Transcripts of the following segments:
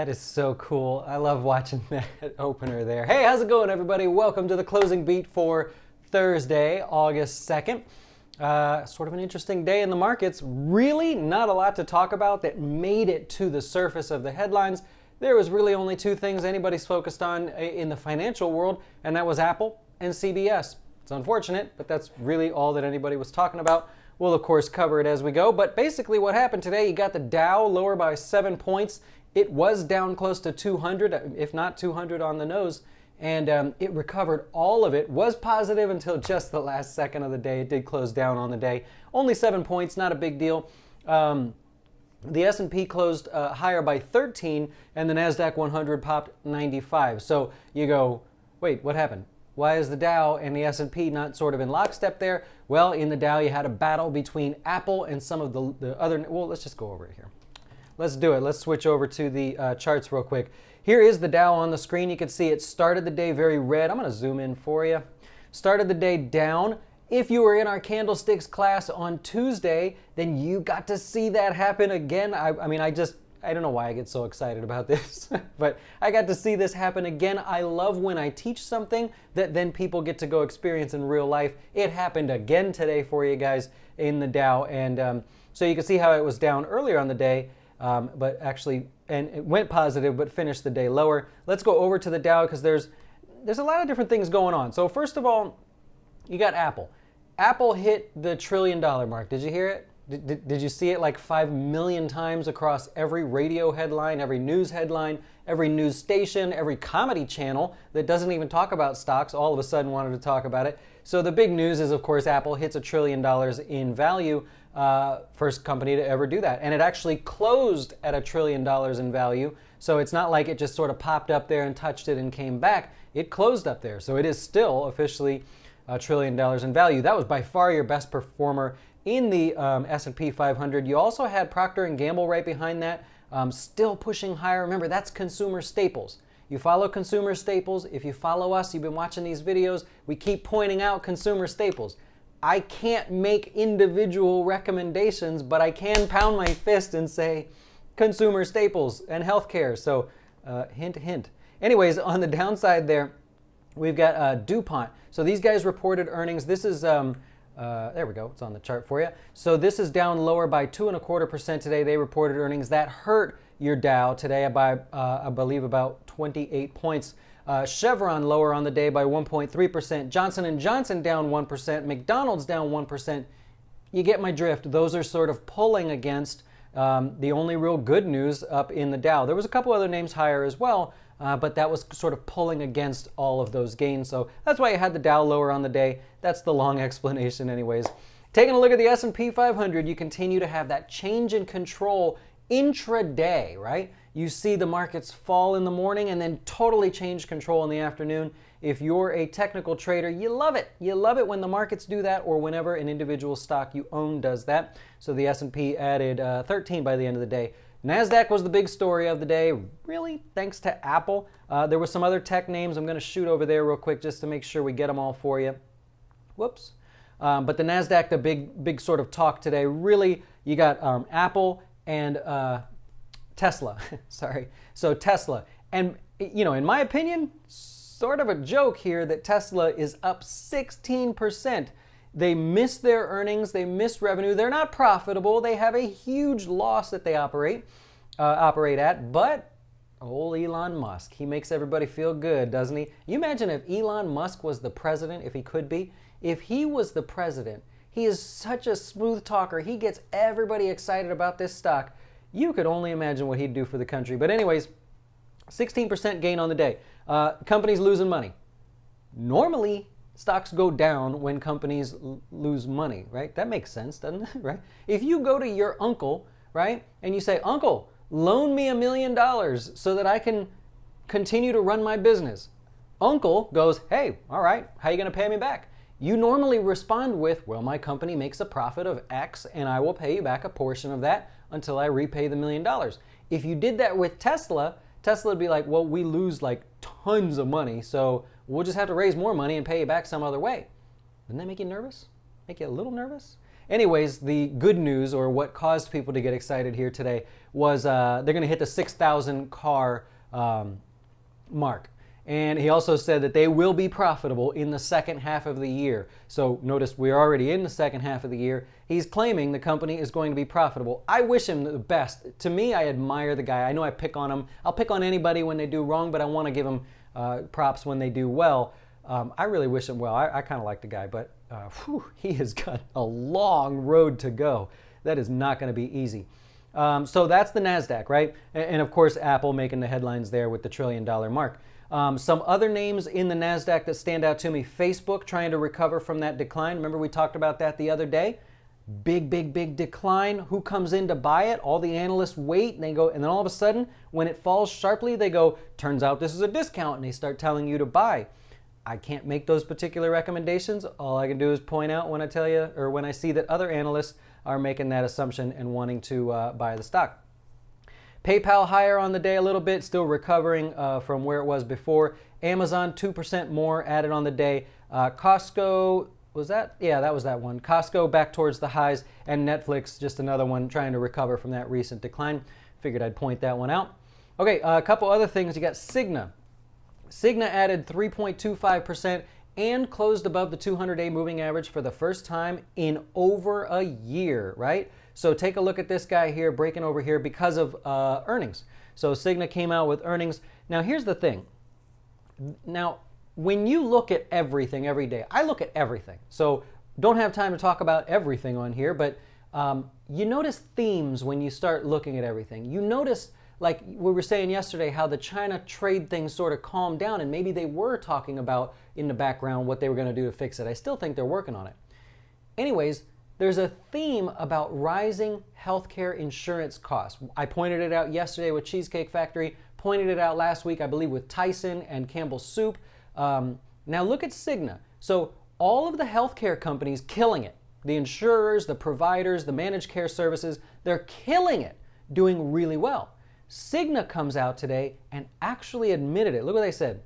That is so cool. I love watching that opener there. Hey, how's it going, everybody? Welcome to the closing beat for Thursday, August 2nd. Sort of an interesting day in the markets. Really not a lot to talk about that made it to the surface of the headlines. There was really only two things anybody's focused on in the financial world, and that was Apple and CBS. It's unfortunate, but that's really all that anybody was talking about. We'll, of course, cover it as we go. But basically what happened today, you got the Dow lower by 7 points. It was down close to 200, if not 200 on the nose, and it recovered all of it. Was positive until just the last second of the day. It did close down on the day. Only 7 points, not a big deal. The S&P closed higher by 13, and the Nasdaq 100 popped 95. So you go, wait, what happened? Why is the Dow and the S&P not sort of in lockstep there? Well, in the Dow, you had a battle between Apple and some of the other... Well, let's just go over it here. Let's do it. Let's switch over to the charts real quick. Here is the Dow on the screen. You can see it started the day very red. I'm going to zoom in for you. Started the day down. If you were in our candlesticks class on Tuesday, then you got to see that happen again. I don't know why I get so excited about this, but I got to see this happen again. I love when I teach something that then people get to go experience in real life. It happened again today for you guys in the Dow, and so you can see how it was down earlier on the day. But actually, and it went positive, but finished the day lower. Let's go over to the Dow because there's a lot of different things going on. So first of all, you got Apple. Apple hit the $1 trillion mark. Did you hear it? Did you see it like 5 million times across every radio headline, every news headline, every news station, every comedy channel that doesn't even talk about stocks all of a sudden wanted to talk about it? So the big news is, of course, Apple hits $1 trillion in value. First company to ever do that. And it actually closed at $1 trillion in value. So it's not like it just sort of popped up there and touched it and came back. It closed up there. So it is still officially $1 trillion in value. That was by far your best performer in the S&P 500. You also had Procter & Gamble right behind that, still pushing higher. Remember, that's consumer staples. You follow consumer staples. If you follow us, you've been watching these videos, we keep pointing out consumer staples. I can't make individual recommendations, but I can pound my fist and say consumer staples and healthcare. So hint, hint. Anyways, on the downside there, we've got DuPont. So these guys reported earnings. This is, there we go, it's on the chart for you. So this is down lower by 2.25% today. They reported earnings. That hurt your Dow today by, I believe, about 28 points. Chevron lower on the day by 1.3%. Johnson & Johnson down 1%. McDonald's down 1%. You get my drift. Those are sort of pulling against the only real good news up in the Dow. There was a couple other names higher as well, but that was sort of pulling against all of those gains. So that's why you had the Dow lower on the day. That's the long explanation anyways. Taking a look at the S&P 500, you continue to have that change in control intraday, right? You see the markets fall in the morning and then totally change control in the afternoon. If you're a technical trader, you love it. You love it when the markets do that or whenever an individual stock you own does that. So the S&P added 13 by the end of the day. Nasdaq was the big story of the day, really thanks to Apple. There were some other tech names. I'm going to shoot over there real quick just to make sure we get them all for you. Whoops. But the Nasdaq, the big sort of talk today, really, you got Apple and Tesla. Sorry. So Tesla. And, you know, in my opinion, sort of a joke here that Tesla is up 16%. They miss their earnings. They miss revenue. They're not profitable. They have a huge loss that they operate at. But old Elon Musk, he makes everybody feel good, doesn't he? You imagine if Elon Musk was the president, if he could be. If he was the president, he is such a smooth talker. He gets everybody excited about this stock. You could only imagine what he'd do for the country. But anyways, 16% gain on the day. Companies losing money. Normally, stocks go down when companies lose money, right? That makes sense, doesn't it? Right? If you go to your uncle, right, and you say, "Uncle, loan me $1 million so that I can continue to run my business." Uncle goes, "Hey, all right, how are you going to pay me back?" You normally respond with, "Well, my company makes a profit of X and I will pay you back a portion of that until I repay the $1 million. If you did that with Tesla, Tesla would be like, "Well, we lose like tons of money, so we'll just have to raise more money and pay you back some other way." Doesn't that make you nervous? Make you a little nervous? Anyways, the good news, or what caused people to get excited here today, was they're going to hit the 6,000 car mark. And he also said that they will be profitable in the second half of the year. So notice we're already in the second half of the year. He's claiming the company is going to be profitable. I wish him the best. To me, I admire the guy. I know I pick on him. I'll pick on anybody when they do wrong, but I want to give him props when they do well. I really wish him well. I kind of like the guy, but he has got a long road to go. That is not going to be easy. So that's the Nasdaq, right? And of course, Apple making the headlines there with the $1 trillion mark. Some other names in the Nasdaq that stand out to me: Facebook trying to recover from that decline. Remember we talked about that the other day? Big decline. Who comes in to buy it? All the analysts wait and they go, and then all of a sudden, when it falls sharply, they go, turns out this is a discount, and they start telling you to buy. I can't make those particular recommendations. All I can do is point out when I tell you, or when I see that other analysts are making that assumption and wanting to buy the stock. PayPal higher on the day a little bit, still recovering from where it was before. Amazon 2% more added on the day. Costco, was that? Yeah, that was that one. Costco back towards the highs, and Netflix, just another one trying to recover from that recent decline. Figured I'd point that one out. Okay, a couple other things. You got Cigna. Cigna added 3.25% and closed above the 200-day moving average for the first time in over a year, right? So take a look at this guy here, breaking over here because of earnings. So Cigna came out with earnings. Now here's the thing. Now, when you look at everything every day, I look at everything. So don't have time to talk about everything on here, but you notice themes when you start looking at everything. You notice, like we were saying yesterday, how the China trade thing sort of calmed down, and maybe they were talking about in the background what they were going to do to fix it. I still think they're working on it. Anyways, there's a theme about rising healthcare insurance costs. I pointed it out yesterday with Cheesecake Factory, pointed it out last week, I believe, with Tyson and Campbell's Soup. Now look at Cigna. So all of the healthcare companies killing it. The insurers, the providers, the managed care services, they're killing it, doing really well. Cigna comes out today and actually admitted it. Look what they said.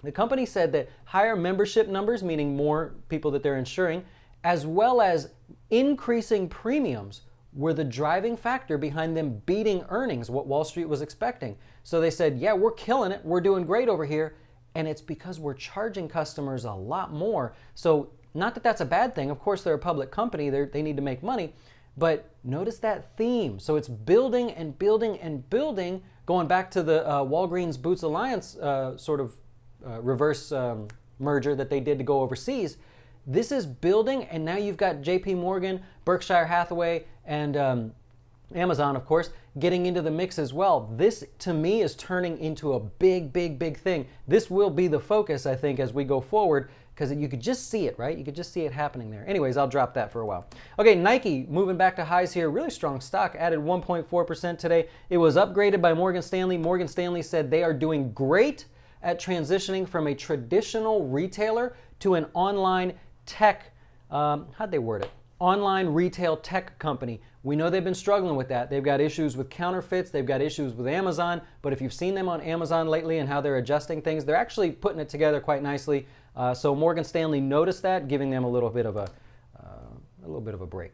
The company said that higher membership numbers, meaning more people that they're insuring, as well as increasing premiums, were the driving factor behind them beating earnings, what Wall Street was expecting. So they said, yeah, we're killing it, we're doing great over here, and it's because we're charging customers a lot more. So not that that's a bad thing. Of course, they're a public company, they need to make money, but notice that theme. So it's building and building and building, going back to the Walgreens Boots Alliance reverse merger that they did to go overseas. This is building, and now you've got JP Morgan, Berkshire Hathaway, and Amazon, of course, getting into the mix as well. This, to me, is turning into a big thing. This will be the focus, I think, as we go forward, because you could just see it, right? You could just see it happening there. Anyways, I'll drop that for a while. Okay, Nike, moving back to highs here. Really strong stock, added 1.4% today. It was upgraded by Morgan Stanley. Morgan Stanley said they are doing great at transitioning from a traditional retailer to an online tech, how'd they word it? Online retail tech company. We know they've been struggling with that. They've got issues with counterfeits. They've got issues with Amazon. But if you've seen them on Amazon lately and how they're adjusting things, they're actually putting it together quite nicely. So Morgan Stanley noticed that, giving them a little bit of a break.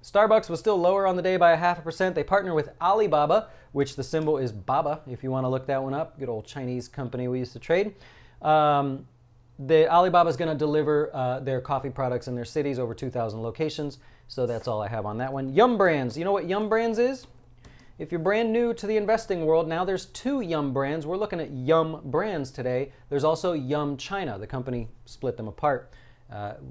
Starbucks was still lower on the day by 0.5%. They partner with Alibaba, which the symbol is BABA, if you want to look that one up. Good old Chinese company we used to trade. Alibaba is going to deliver their coffee products in their cities, over 2,000 locations. So that's all I have on that one. Yum Brands. You know what Yum Brands is? If you're brand new to the investing world, now there's two Yum Brands. We're looking at Yum Brands today. There's also Yum China. The company split them apart.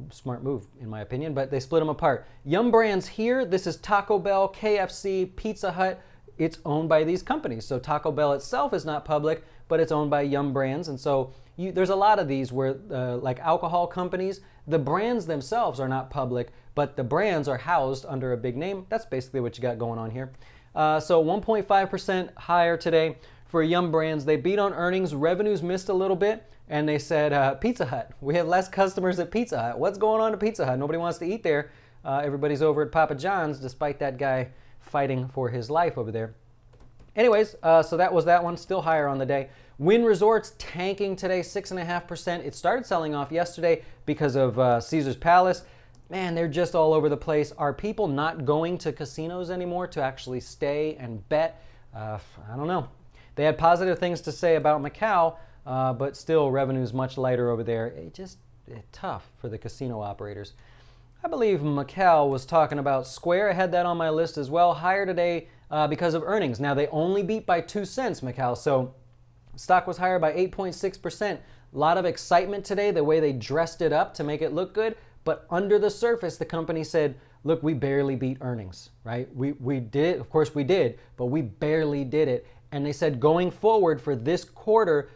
Smart move, in my opinion, but they split them apart. Yum Brands here, this is Taco Bell, KFC, Pizza Hut. It's owned by these companies. So Taco Bell itself is not public, but it's owned by Yum Brands. And so there's a lot of these where, like alcohol companies, the brands themselves are not public, but the brands are housed under a big name. That's basically what you got going on here. So 1.5% higher today for Yum Brands. They beat on earnings. Revenues missed a little bit. And they said, Pizza Hut, we have less customers at Pizza Hut. What's going on at Pizza Hut? Nobody wants to eat there. Everybody's over at Papa John's, despite that guy fighting for his life over there. Anyways, so that was that one, still higher on the day. Wynn Resorts tanking today, 6.5%. It started selling off yesterday because of Caesar's Palace. man, they're just all over the place. Are people not going to casinos anymore to actually stay and bet? I don't know. They had positive things to say about Macau, but still revenue is much lighter over there. It's tough for the casino operators. I believe Macau was talking about Square. I had that on my list as well. Higher today because of earnings. Now, they only beat by 2 cents, Macau, so stock was higher by 8.6%. A lot of excitement today, the way they dressed it up to make it look good. But under the surface, the company said, look, we barely beat earnings, right? We did, of course we did, but we barely did it. And they said going forward for this quarter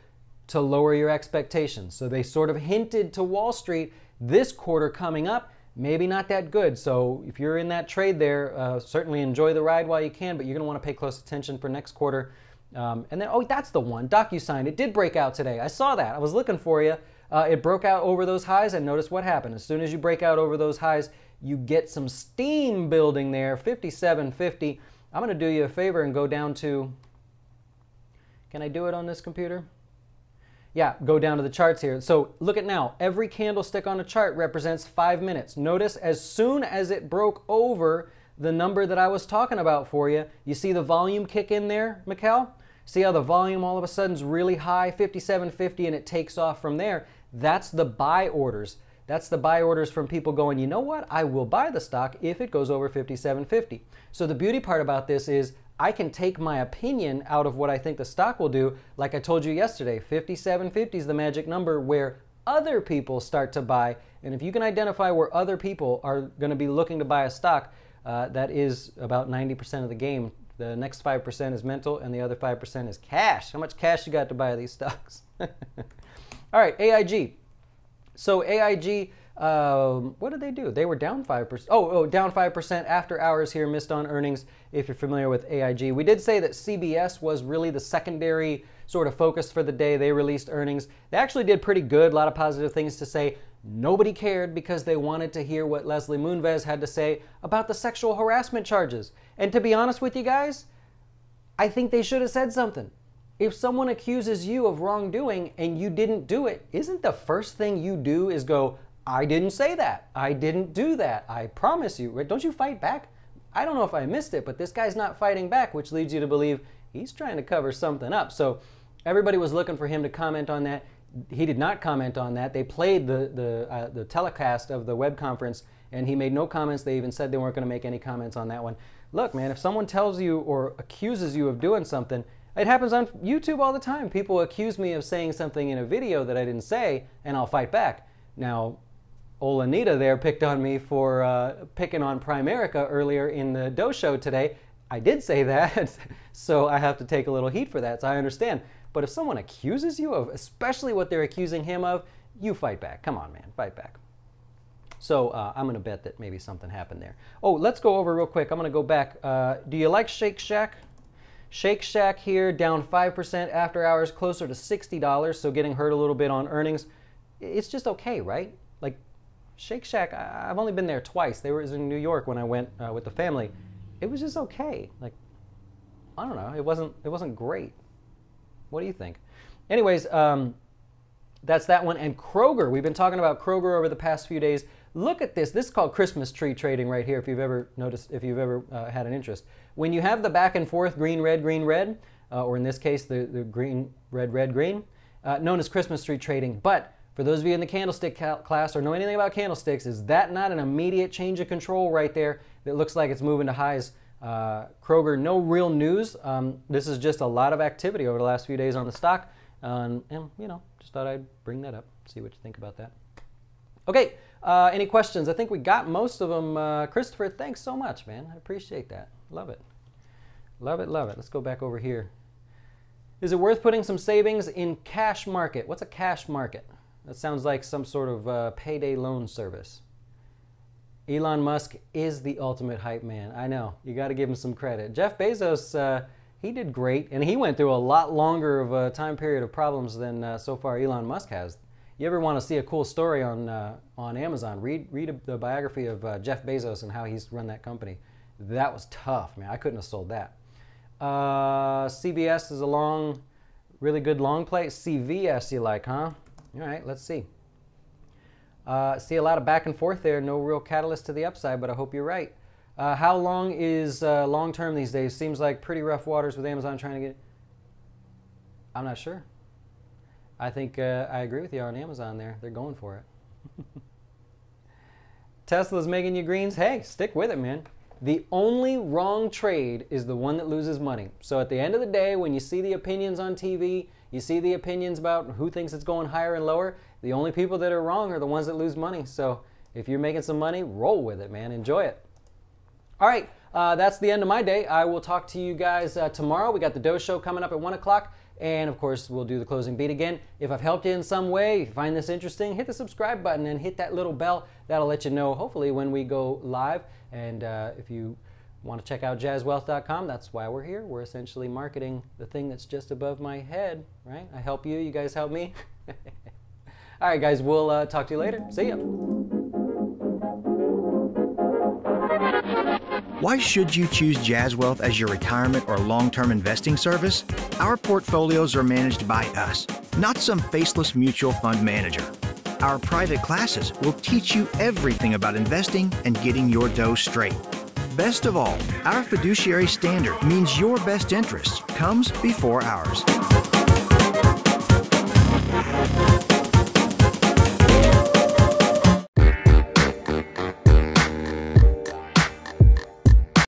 to lower your expectations. So they sort of hinted to Wall Street, this quarter coming up, maybe not that good. So if you're in that trade there, certainly enjoy the ride while you can, but you're going to want to pay close attention for next quarter. And then, oh, that's the one, DocuSign. It did break out today. I saw that. I was looking for you. It broke out over those highs, and notice what happened. As soon as you break out over those highs, you get some steam building there, 57.50. I'm going to do you a favor and go down to, can I do it on this computer? Yeah, go down to the charts here. So look at now, every candlestick on a chart represents 5 minutes. Notice as soon as it broke over the number that I was talking about for you, you see the volume kick in there, Macau? See how the volume all of a sudden is really high, 57.50, and it takes off from there. That's the buy orders. That's the buy orders from people going, you know what, I will buy the stock if it goes over 57.50. So the beauty part about this is I can take my opinion out of what I think the stock will do. Like I told you yesterday, 57.50 is the magic number where other people start to buy. And if you can identify where other people are going to be looking to buy a stock, that is about 90% of the game. The next 5% is mental and the other 5% is cash. How much cash you got to buy these stocks? All right, AIG. So AIG, what did they do? They were down 5%. Oh, down 5% after hours here, missed on earnings, if you're familiar with AIG. We did say that CBS was really the secondary sort of focus for the day. They released earnings. They actually did pretty good, a lot of positive things to say. Nobody cared because they wanted to hear what Leslie Moonves had to say about the sexual harassment charges. And to be honest with you guys, I think they should have said something. If someone accuses you of wrongdoing and you didn't do it, isn't the first thing you do is go, I didn't say that. I didn't do that. I promise you. Right? Don't you fight back? I don't know if I missed it, but this guy's not fighting back, which leads you to believe he's trying to cover something up. So everybody was looking for him to comment on that. He did not comment on that. They played the telecast of the web conference, and he made no comments. They even said they weren't going to make any comments on that one. Look, man, if someone tells you or accuses you of doing something, it happens on YouTube all the time. People accuse me of saying something in a video that I didn't say, and I'll fight back. Now, Olanita there picked on me for picking on Primerica earlier in the Doe Show today. I did say that, so I have to take a little heat for that, so I understand. But if someone accuses you of, especially what they're accusing him of, you fight back. Come on, man, fight back. So I'm going to bet that maybe something happened there. Oh, let's go over real quick. I'm going to go back. Do you like Shake Shack? Shake Shack here, down 5% after hours, closer to $60, so getting hurt a little bit on earnings. It's just okay, right? Like, Shake Shack, I've only been there twice. They were in New York when I went with the family. It was just okay. Like, I don't know. It wasn't great. What do you think? Anyways, that's that one. And Kroger, we've been talking about Kroger over the past few days. Look at this. This is called Christmas tree trading right here, if you've ever noticed, if you've ever had an interest. When you have the back and forth green, red, or in this case, the green, red, green, known as Christmas tree trading. But for those of you in the candlestick class or know anything about candlesticks, is that not an immediate change of control right there that looks like it's moving to highs? Kroger, no real news. This is just a lot of activity over the last few days on the stock. And, you know, just thought I'd bring that up, see what you think about that. Okay, any questions? I think we got most of them. Christopher, thanks so much, man. I appreciate that. Love it. Love it, love it. Let's go back over here. Is it worth putting some savings in cash market? What's a cash market? That sounds like some sort of payday loan service. Elon Musk is the ultimate hype man. I know. You got to give him some credit. Jeff Bezos, he did great, and he went through a lot longer of a time period of problems than so far Elon Musk has. You ever want to see a cool story on Amazon, read the biography of Jeff Bezos and how he's run that company. That was tough, man. I couldn't have sold that. CBS is a really good long play. CVS you like, huh? All right, let's see. See a lot of back and forth there. No real catalyst to the upside, but I hope you're right. How long is long term these days? Seems like pretty rough waters with Amazon trying to get... I'm not sure. I think I agree with you on Amazon there. They're going for it. Tesla's making you greens. Hey, stick with it, man. The only wrong trade is the one that loses money. So at the end of the day, when you see the opinions on TV, you see the opinions about who thinks it's going higher and lower, the only people that are wrong are the ones that lose money. So if you're making some money, roll with it, man. Enjoy it. All right, that's the end of my day. I will talk to you guys tomorrow. We got the Doe Show coming up at 1 o'clock. And of course, we'll do the closing beat again. If I've helped you in some way, if you find this interesting, hit the subscribe button and hit that little bell. That'll let you know, hopefully, when we go live. And if you want to check out jazzwealth.com, that's why we're here. We're essentially marketing the thing that's just above my head, right? I help you, you guys help me. All right, guys, we'll talk to you later. See ya. Why should you choose Jazz Wealth as your retirement or long-term investing service? Our portfolios are managed by us, not some faceless mutual fund manager. Our private classes will teach you everything about investing and getting your dough straight. Best of all, our fiduciary standard means your best interest comes before ours.